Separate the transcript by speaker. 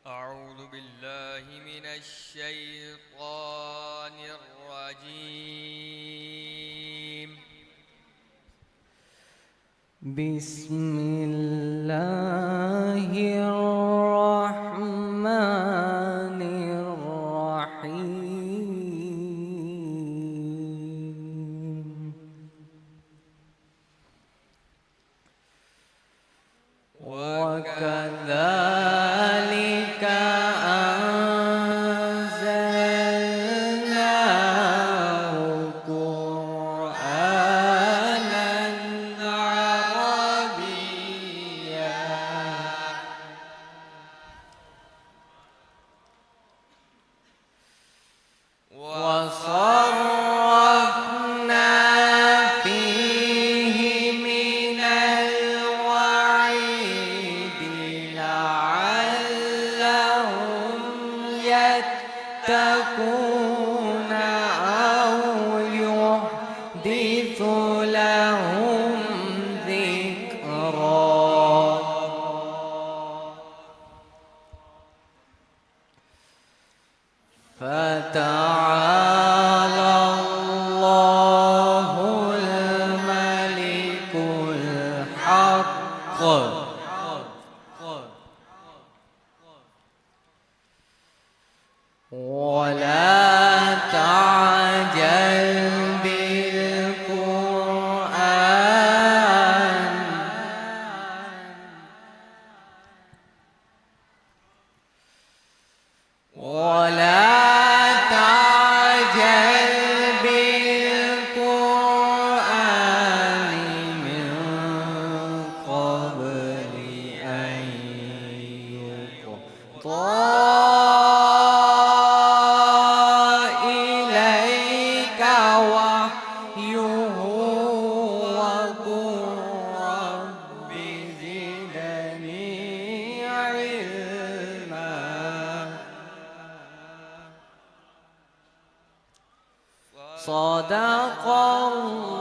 Speaker 1: أعوذ بالله من الشيطان الرجيم.
Speaker 2: بسم الله الرحمن الرحيم. وكذلك أنزلناه قرآنا عربيا وصرفنا فيه من الوعيد لعلهم يتقون أو يحدث لهم ذكرا. فتعالى الله الملك الحق ولا تعجل بالقرآن من قبل أن يقضى إليك وحيه وقل رب زدني علما. صدق الله